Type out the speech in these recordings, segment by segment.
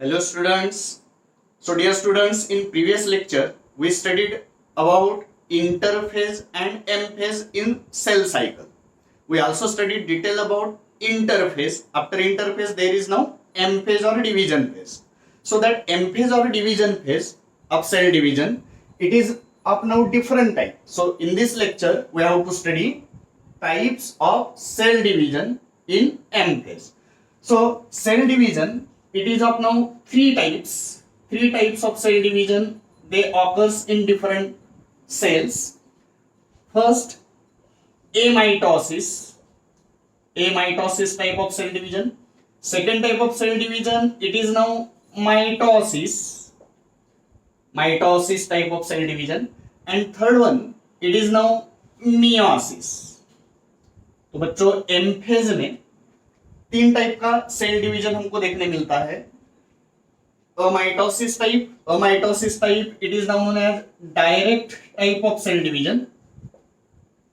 Hello students. So dear students, in previous lecture we studied about interphase and M phase in cell cycle. We also studied detail about interphase. After interphase there is now M phase or division phase. So that M phase or division phase of cell division, it is of now different type. So in this lecture we have to study types of cell division in M phase. So cell division, it is of now three types. Three types of cell division, they occurs in different cells. First, amitosis type of cell division. Second type of cell division, it is now mitosis type of cell division. And third one, it is now meiosis. तो बच्चों M phase में तीन type का cell division हमको देखने मिलता है. Amitosis type it is now known as direct type of cell division.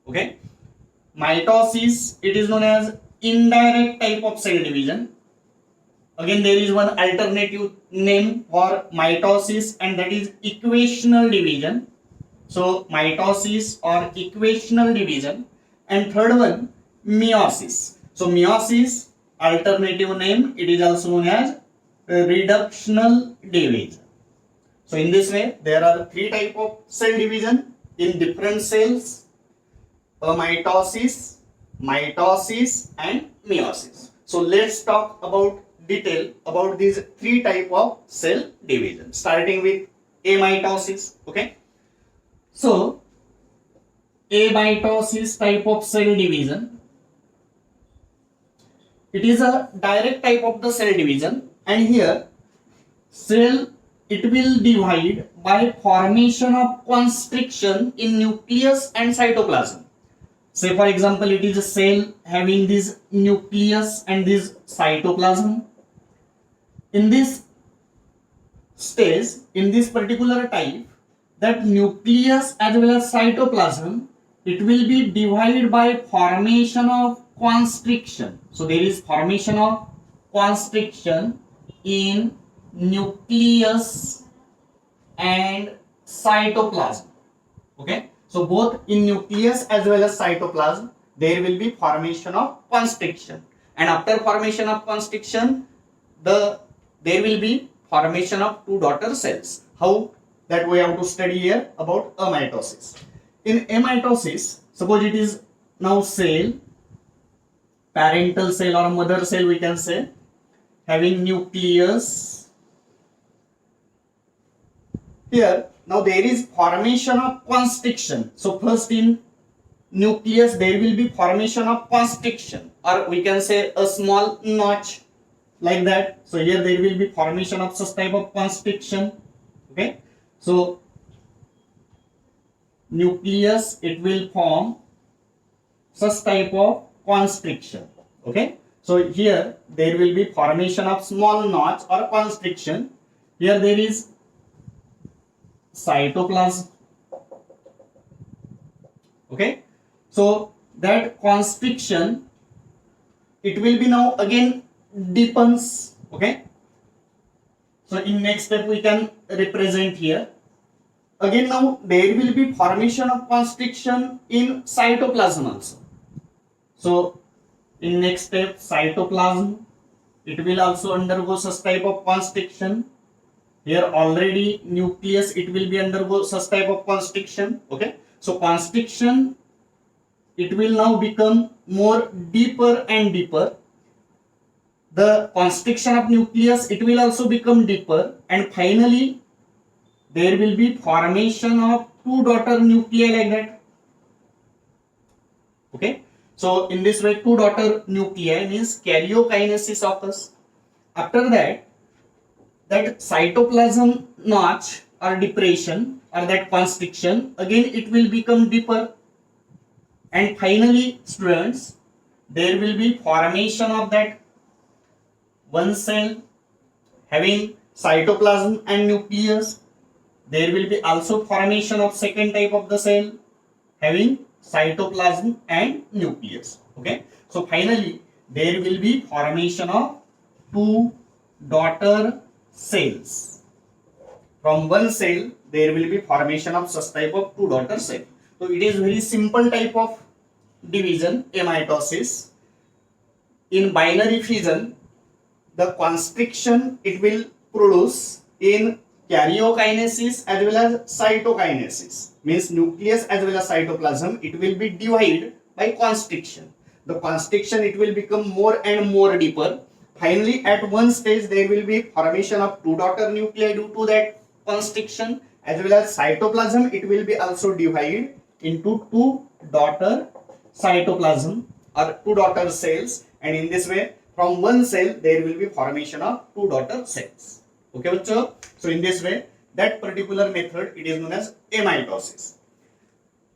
Okay, mitosis it is known as indirect type of cell division. Again, there is one alternative name for mitosis, and that is equational division. So, mitosis or equational division. And third one, meiosis. So, meiosis, alternative name, it is also known as reductional division. So, in this way, there are three types of cell division in different cells: mitosis, and meiosis. So, let's talk about detail about these three type of cell division, starting with amitosis. Okay, so amitosis type of cell division, it is a direct type of the cell division, and here cell, it will divide by formation of constriction in nucleus and cytoplasm. Say for example, it is a cell having this nucleus and this cytoplasm. In this stage, in this particular type, that nucleus as well as cytoplasm, it will be divided by formation of constriction. So there is formation of constriction in nucleus and cytoplasm. Okay, so both in nucleus as well as cytoplasm, there will be formation of constriction, and after formation of constriction, there will be formation of two daughter cells. How? That we have to study here about amitosis. In amitosis, suppose it is now cell, parental cell or mother cell we can say, having nucleus. Here now there is formation of constriction. So first in nucleus there will be formation of constriction, or we can say a small notch like that. So here there will be formation of such type of constriction. Okay, so nucleus, it will form such type of constriction. Okay, so here there will be formation of small notch or constriction. Here there is cytoplasm. Okay, so that constriction, it will be now again deepens. Okay, so in next step we can represent here. Again now there will be formation of constriction in cytoplasm also. So in next step, cytoplasm, it will also undergo such type of constriction. Here already nucleus, it will be undergo such type of constriction. Okay, so constriction, it will now become more deeper and deeper. The constriction of nucleus, it will also become deeper, and finally there will be formation of two daughter nuclei like that. Okay, so in this way two daughter nuclei means karyokinesis occurs. After that, that cytoplasm notch or depression or that constriction, again it will become deeper, and finally students, there will be formation of that one cell having cytoplasm and nucleus. There will be also formation of second type of the cell having cytoplasm and nucleus. Okay, so finally there will be formation of two daughter cells. From one cell there will be formation of such type of two daughter cell. So it is very simple type of division, amitosis. In binary fission, the constriction it will produce in karyokinesis as well as cytokinesis. Means nucleus as well as cytoplasm, it will be divided by constriction. The constriction it will become more and more deeper. Finally, at one stage there will be formation of two daughter nuclei due to that constriction, as well as cytoplasm it will be also divided into two daughter cytoplasm or two daughter cells, and in this way from one cell there will be formation of two daughter cells. Okay bachcho, so in this way that particular method it is known as amitosis.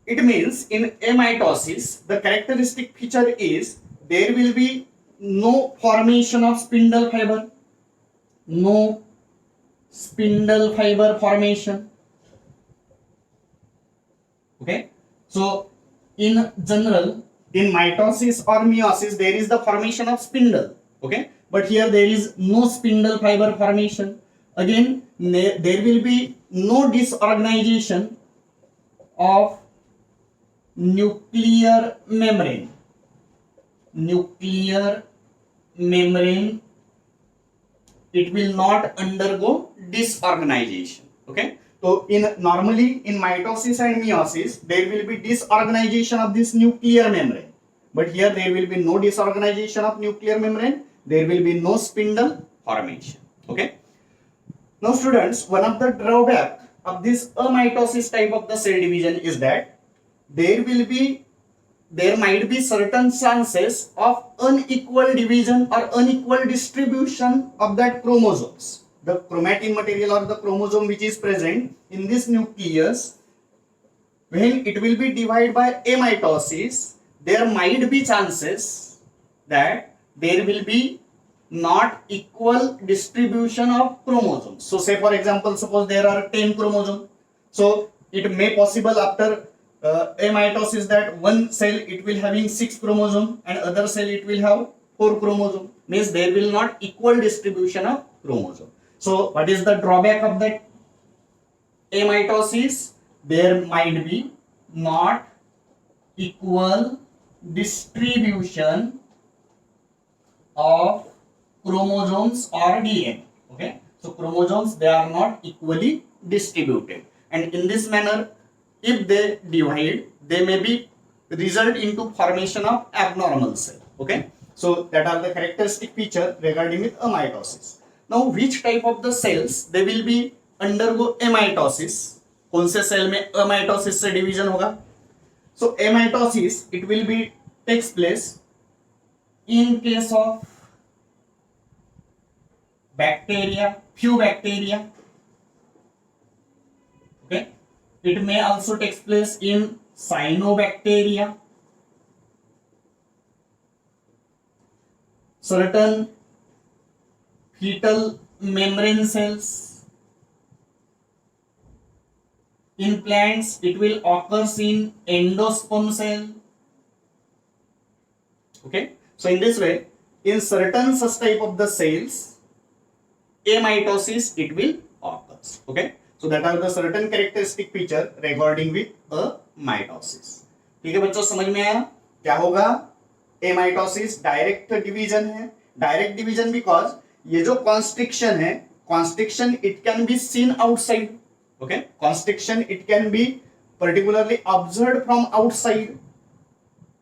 It means in amitosis the characteristic feature is there will be no formation of spindle fiber, no spindle fiber formation. Okay, so in general, in mitosis or meiosis there is the formation of spindle. Okay, but here there is no spindle fiber formation. Again, there will be no disorganization of nuclear membrane. Nuclear membrane it will not undergo disorganization. Okay, so in normally in mitosis and meiosis there will be disorganization of this nuclear membrane, but here there will be no disorganization of nuclear membrane, there will be no spindle formation. Okay, now students, one of the drawback of this amitosis type of the cell division is that there might be certain chances of unequal division or unequal distribution of that chromosomes. The chromatin material or the chromosome which is present in this nucleus, when it will be divided by amitosis, there might be chances that there will be not equal distribution of chromosomes. So say for example, suppose there are 10 chromosomes, so it may possible after amitosis that one cell it will having 6 chromosome and other cell it will have 4 chromosome. Means there will not equal distribution of chromosome. So what is the drawback of that amitosis? There might be not equal distribution of chromosomes or DNA. Okay, so chromosomes they are not equally distributed, and in this manner if they divide they may be result into formation of abnormal cell. Okay, so that are the characteristic feature regarding with amitosis. Now which type of the cells they will be undergo amitosis? कौन से cell में amitosis से division होगा? So amitosis it will be takes place in case of bacteria, few bacteria. Okay, it may also takes place in cyanobacteria, certain fetal membrane cells. In plants it will occurs in endosperm cell. Okay, so in this way in certain such type of the cells amitosis it will occurs. Okay, so that are the certain characteristic feature regarding with a mitosis. ठीक है बच्चों, समझ में आया क्या होगा? amitosis direct division है. Direct division because ये जो कॉन्स्ट्रिक्शन है, constriction it can be seen outside. Okay, constriction it can be particularly observed from outside.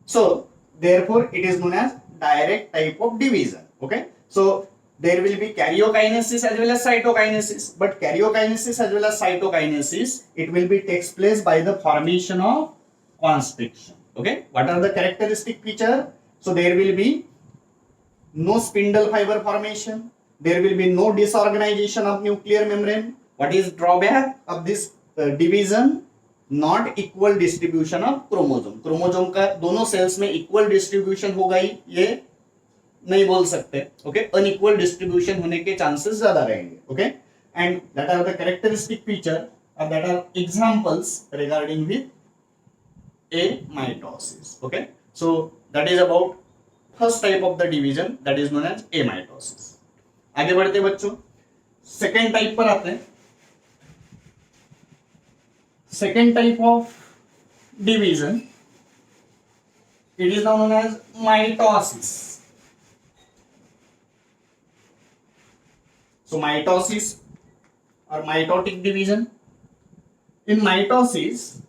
So therefore it is known as direct type of division. Okay, so there will be karyokinesis as well as cytokinesis, but karyokinesis as well as cytokinesis it will be takes place by the formation of constriction. Okay, what are the characteristic feature? So there will be no spindle fiber formation, there will be no disorganization of nuclear membrane. What is drawback of this division? Not equal distribution of chromosome. Chromosome का दोनों sales में equal distribution होगा ही ये नहीं बोल सकते. Okay, unequal distribution होने के चांसेस ज्यादा रहेंगे. Okay, and that are the characteristic feature और that are examples regarding with amitosis. Okay, so that is about first type of the division that is known as amitosis. आगे बढ़ते बच्चों, second type पर आते हैं. Second type of division, it is now known as mitosis. So mitosis or mitotic division. In mitosis,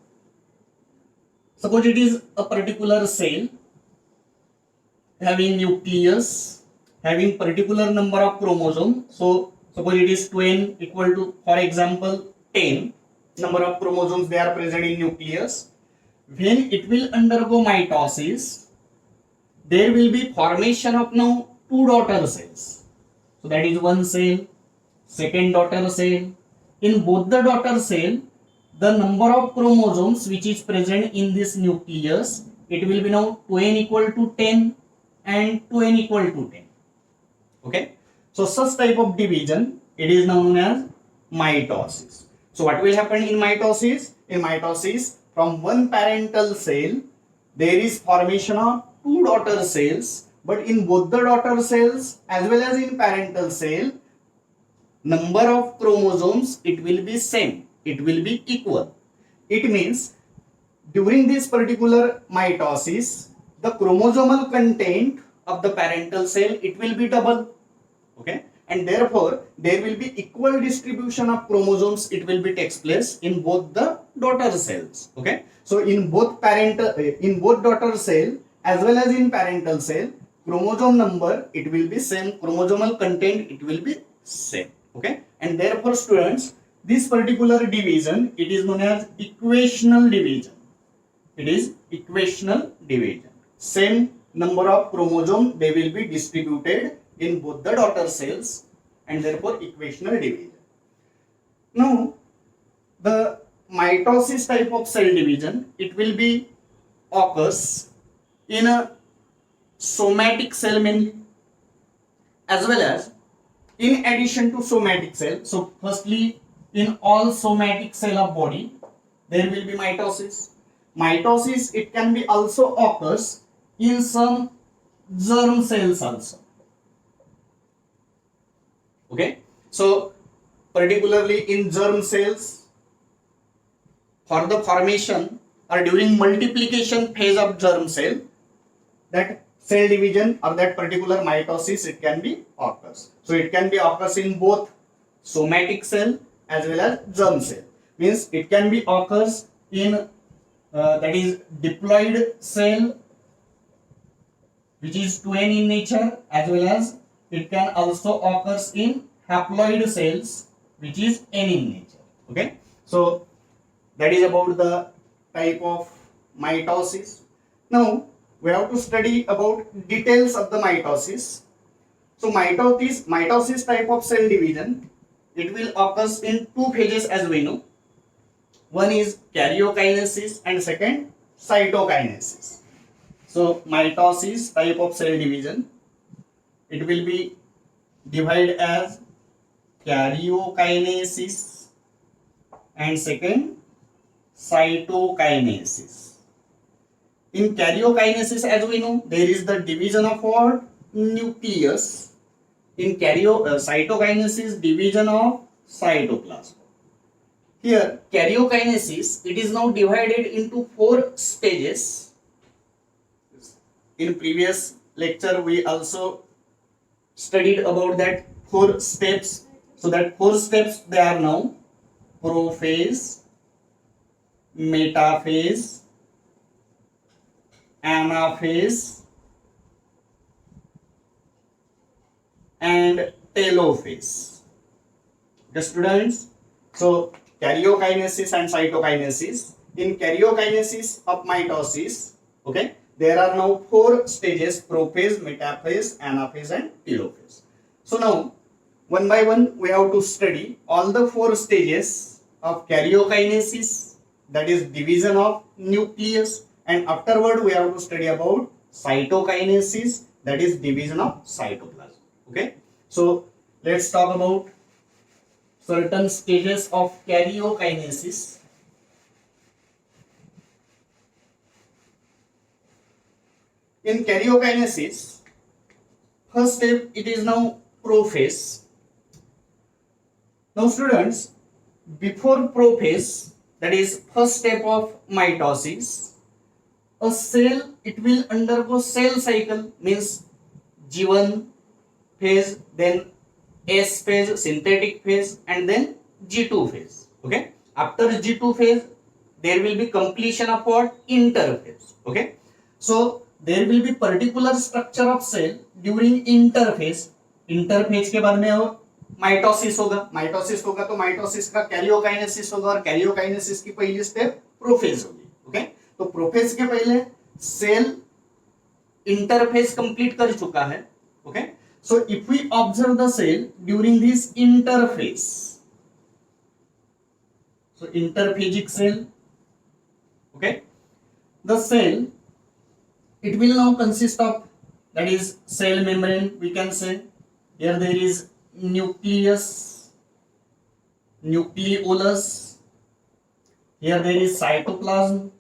suppose it is a particular cell having nucleus, having particular number of chromosomes. So suppose it is twin equal to, for example, 10 number of chromosomes they are present in nucleus. When it will undergo mitosis, there will be formation of now two daughter cells. So that is one cell, second daughter cell. In both the daughter cell, the number of chromosomes which is present in this nucleus, it will be now 2n equal to 10 and 2n equal to 10. Okay. So such type of division, it is now known as mitosis. So what will happen in mitosis? In mitosis, from one parental cell, there is formation of two daughter cells, but in both the daughter cells as well as in parental cell, number of chromosomes, it will be same, it will be equal. It means during this particular mitosis, the chromosomal content of the parental cell, it will be double. Okay, and therefore there will be equal distribution of chromosomes, it will be takes place in both the daughter cells. Okay, so in both daughter cell as well as in parental cell, chromosome number, it will be same, chromosomal content, it will be same. Okay, and therefore students, this particular division, it is known as equational division. It is equational division. Same number of chromosome, they will be distributed in both the daughter cells, and therefore equational division. Now the mitosis type of cell division, it will be occurs in a somatic cell mainly, as well as in addition to somatic cell. So firstly, in all somatic cell of body, there will be mitosis. Mitosis, it can be also occurs in some germ cells also. Okay, so particularly in germ cells, for the formation or during multiplication phase of germ cell, that cell division or that particular mitosis, it can be occurs. So it can be occurs in both somatic cell as well as germ cell. Means it can be occurs in that is diploid cell, which is 2n in nature, as well as it can also occurs in haploid cells, which is n in nature. Okay, so that is about the type of mitosis. Now we have to study about details of the mitosis. So mitosis type of cell division, it will occurs in two phases, as we know. One is karyokinesis and second cytokinesis. So mitosis type of cell division, it will be divided as karyokinesis and second cytokinesis. In karyokinesis, as we know, there is the division of what? Nucleus. In cytokinesis, division of cytoplasm. Here karyokinesis, it is now divided into 4 stages. In previous lecture we also studied about that 4 steps. So that 4 steps, they are now prophase, metaphase, anaphase and telophase. The students, so karyokinesis and cytokinesis. In karyokinesis of mitosis, okay, there are now 4 stages: prophase, metaphase, anaphase and telophase. So now one by one we have to study all the 4 stages of karyokinesis, that is division of nucleus, and afterward we have to study about cytokinesis, that is division of cytoplasm. Okay, so let's talk about certain stages of karyokinesis. In karyokinesis, first step, it is now prophase. Now students, before prophase, that is first step of mitosis, a cell, it will undergo cell cycle, means G1 phase, then S phase, synthetic phase, and then G2 phase. Okay. After G2 phase, there will be completion of what? Interphase. Okay. So there will be particular structure of cell during interphase. Interphase के बाद में mitosis होगा तो mitosis का karyokinesis होगा और karyokinesis की पहली स्टेप प्रोफेज होगी. ओके. तो प्रोफेज के पहले सेल इंटरफेज कंप्लीट कर चुका है. Okay. So if we observe the cell during this interphase, so interphasic cell, okay, the cell, it will now consist of, that is cell membrane, we can say. Here there is nucleus, nucleolus, here there is cytoplasm.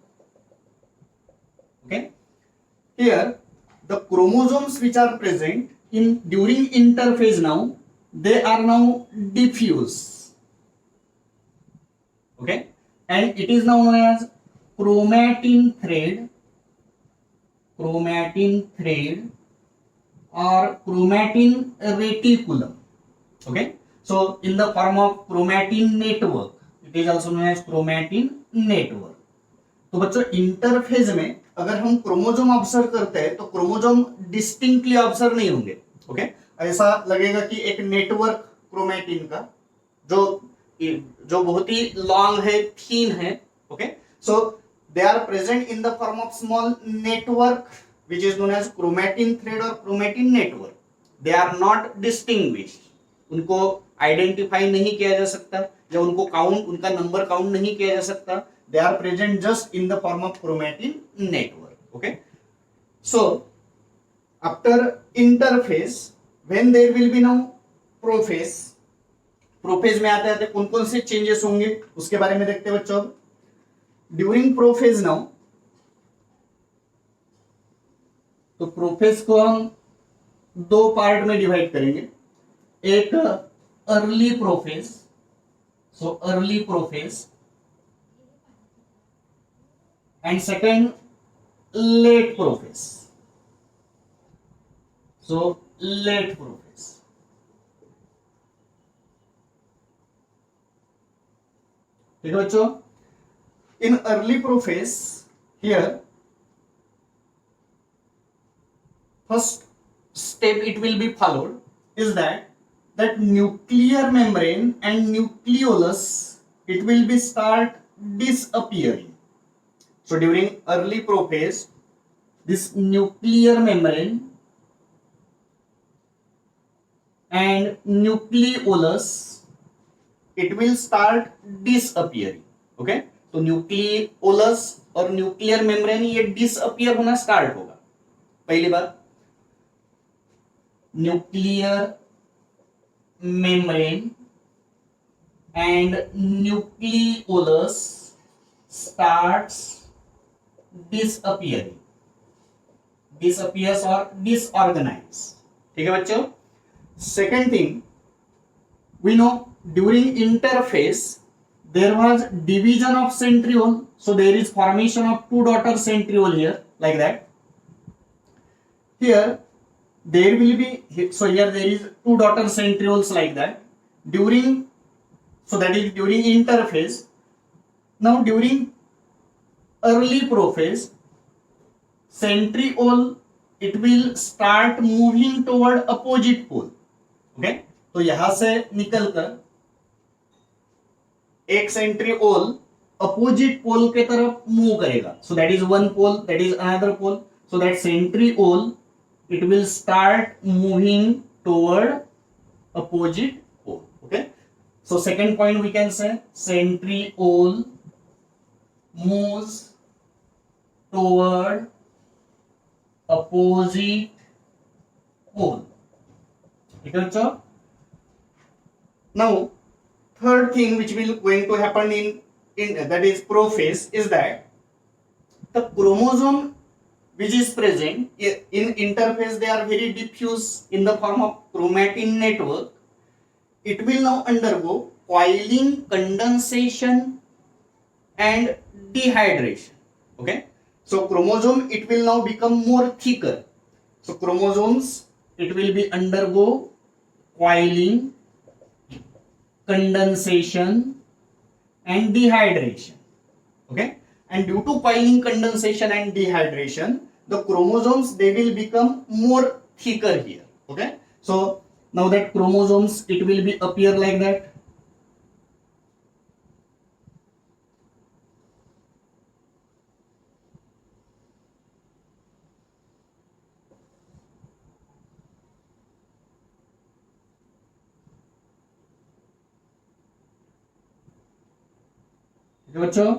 Okay. Here the chromosomes which are present in during interphase, now they are now diffuse. Okay. And it is now known as chromatin thread or chromatin reticulum. Okay. So in the form of chromatin network, it is also known as chromatin network. तो बच्चों interphase में अगर हम chromosome observe करते हैं तो chromosome distinctly observe नहीं होंगे. ओके. ऐसा लगेगा कि एक नेटवर्क क्रोमेटिन का जो बहुत ही लॉन्ग है, थीन है. Okay. So they are present in the form of small network which is known as chromatin thread or chromatin network. They are not distinguished. उनको आइडेंटिफाई नहीं किया जा सकता या उनको काउंट, उनका नंबर काउंट नहीं किया जा सकता. They are present just in the form of chromatin network. Okay. So after interphase, when there will be now prophase, prophase में आते आते कौन कौन से चेंजेस होंगे उसके बारे में देखते हैं बच्चों. ड्यूरिंग प्रोफेज नाउ, तो प्रोफेज को हम दो पार्ट में डिवाइड करेंगे. एक early prophase, so early prophase, and second let prophase, so let prophase. ठीक है बच्चों. In early prophase, here first step it will be followed is that nuclear membrane and nucleolus, it will be start disappearing. So during early prophase, this nuclear membrane and nucleolus, it will start disappearing. Okay. तो nucleolus और nuclear membrane ये disappear होना start होगा. पहली बात, nuclear membrane and nucleolus starts disappearing, disappears और disorganize. ठीक है बच्चों. Second thing, we know during interphase there was division of centriole, so there is formation of two daughter centriole here, like that. Here there will be, so here there is two daughter centrioles like that during, so that is during interphase. Now during early prophase, centriole, it will start moving toward opposite pole. Okay. तो यहां से निकलकर एक centriole opposite pole के तरफ move करेगा. So that is one pole, that is another pole. So that centriole, it will start moving toward opposite pole. Okay. So second point we can say centriole moves toward opposite pole. ठीक है बच्चों. Now third thing which will going to happen in that is prophase is that the chromosome which is present in interphase, they are very diffuse in the form of chromatin network. It will now undergo coiling, condensation and dehydration. Okay, so chromosome, it will now become more thicker. So chromosomes, it will be undergo coiling, condensation and dehydration. Okay, and due to coiling, condensation and dehydration, the chromosomes, they will become more thicker here. Okay, so now that chromosomes, it will be appear like that. बच्चों,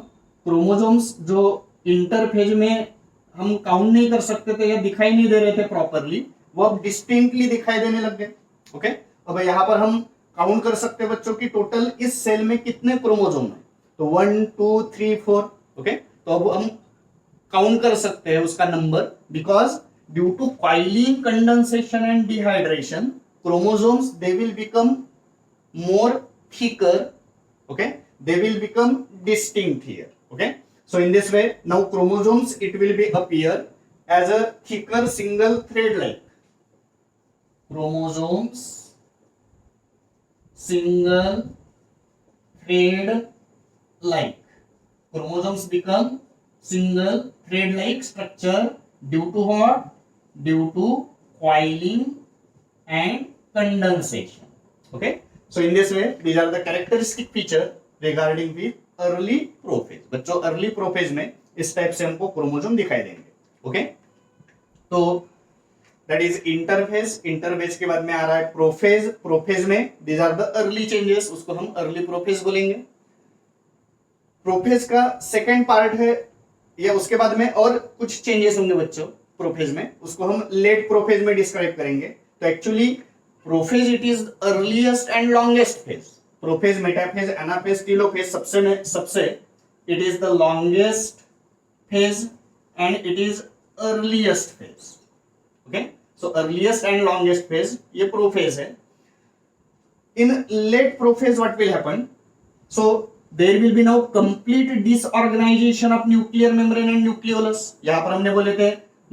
chromosomes जो interphase में हम count नहीं कर सकते थे या दिखाई नहीं दे रहे थे प्रॉपरली, वो अब डिस्टिंक्टली दिखाई देने लग गए. ओके, अब यहाँ पर हम काउंट कर सकते हैं बच्चों की टोटल इस सेल में कितने क्रोमोसोम है. तो 1 2 3 4. ओके, तो अब हम काउंट कर सकते हैं उसका number, because due to coiling, condensation and dehydration, chromosomes they will become more thicker. Okay, they will become distinct here. Okay, so in this way, now chromosomes, it will be appear as a thicker single thread like. Chromosomes single thread like. Chromosomes become single thread like structure due to what? Due to coiling and condensation. Okay, so in this way, these are the characteristic feature regarding the early prophase. बच्चों, early prophase में इस type से हमको chromosome दिखाई देंगे. Okay, तो that is interphase. Interphase के बाद में आ रहा है प्रोफेज. प्रोफेज में these are the early changes, उसको हम अर्ली प्रोफेज बोलेंगे. प्रोफेज का सेकेंड पार्ट है, या उसके बाद में और कुछ चेंजेस होंगे बच्चों प्रोफेज में, उसको हम लेट प्रोफेज में डिस्क्राइब करेंगे. तो actually prophase, it is earliest and longest phase. Prophase, metaphase, anaphase, telophase, सबसे it is the longest phase and it is earliest phase. Okay, so earliest and longest phase ये prophase है. In late prophase what will happen? So there will be now complete disorganization of nuclear membrane and nucleolus. यहाँ पर हमने बोले थे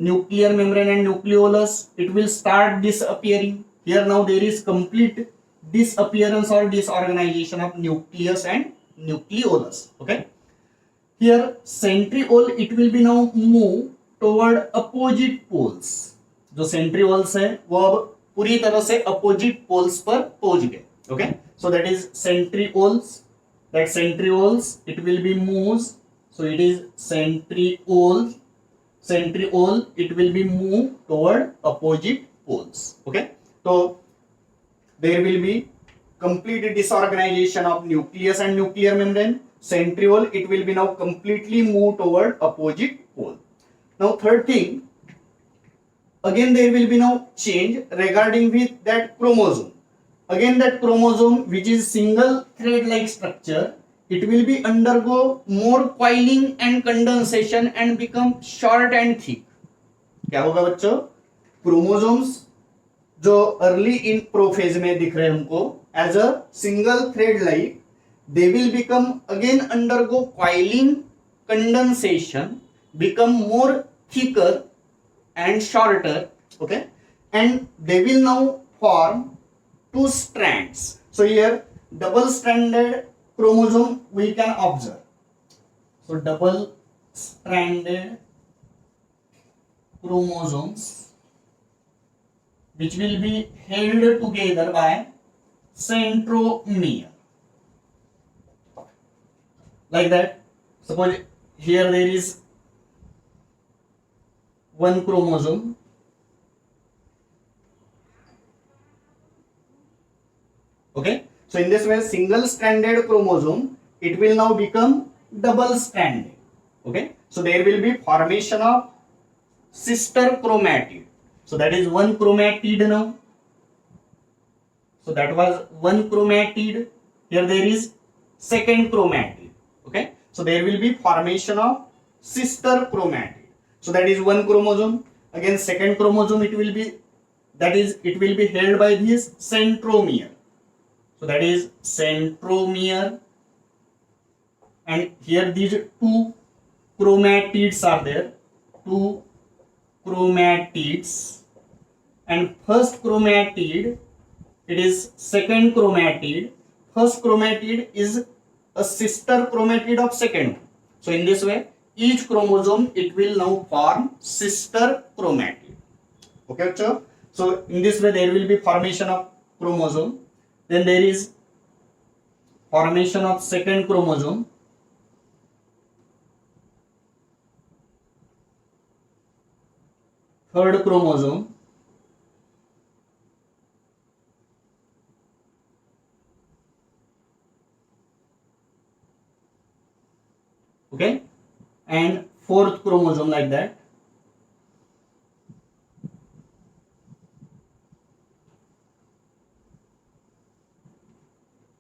nuclear membrane and nucleolus, it will start disappearing. Here now there is complete disappearance or disorganization of nucleus and nucleolus. Okay, here centriole, it will be now move toward opposite poles. जो centrioles है वो अब पूरी तरह से opposite poles पर पहुंच गए. Okay, so that is centrioles. That centrioles, it will be moves. So it is centriole. Centriole, it will be moved toward opposite poles. Okay, so there will be complete disorganization of nucleus and nuclear membrane. Centriole, it will be now completely moved toward opposite pole. Now third thing, again there will be now change regarding with that chromosome. Again that chromosome, which is single thread like structure, it will be undergo more coiling and condensation and become short and thick. क्या होगा बच्चों? Chromosomes जो early in prophase में दिख रहे हैं हमको as a single thread like, they will become again undergo coiling, condensation, become more thicker and shorter. Okay, and they will now form two strands. So here double stranded chromosome we can observe. So double stranded chromosomes which will be held together by centromere. Like that. Suppose here there is one chromosome. Okay, so in this way, single stranded chromosome, it will now become double stranded. Okay, so there will be formation of sister chromatid. So that is one chromatid now. So that was one chromatid. Here there is second chromatid. Okay, so there will be formation of sister chromatid. So that is one chromosome. Again second chromosome, it will be, that is, it will be held by this centromere. So that is centromere, and here these two chromatids are there, two chromatids, and first chromatid, it is second chromatid. First chromatid is a sister chromatid of second. So in this way, each chromosome, it will now form sister chromatid. Okay, so in this way there will be formation of chromosome. Then there is formation of second chromosome. Third chromosome. Okay, and fourth chromosome, like that.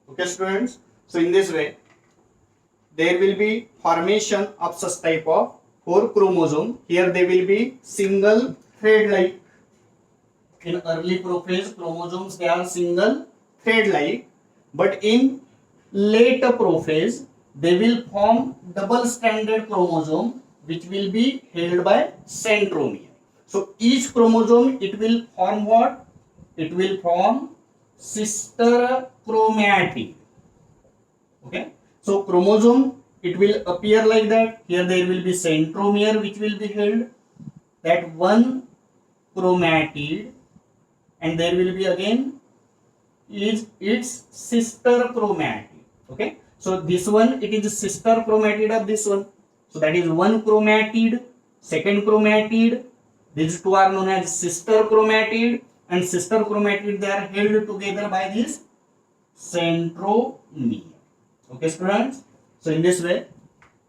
Okay, students. So in this way, there will be formation of such type of 4 chromosome. Here they will be single thread like. In early prophase chromosomes, they are single thread like, but in later prophase they will form double stranded chromosome, which will be held by centromere. So each chromosome, it will form what? It will form sister chromatid. Okay, so chromosome, it will appear like that. Here there will be centromere which will be held, that one chromatid, and there will be again is its sister chromatid. Okay, so this one, it is sister chromatid of this one. So that is one chromatid, second chromatid. These two are known as sister chromatid, and sister chromatid, they are held together by this centromere. Okay, students. So in this way,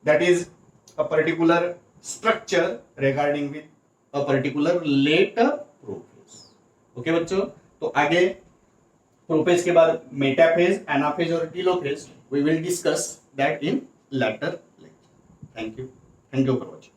that is a particular structure regarding with a particular later prophase. ओके बच्चों, तो आगे prophase के बाद metaphase, anaphase और telophase, we will discuss that in later lecture. Thank you for watching.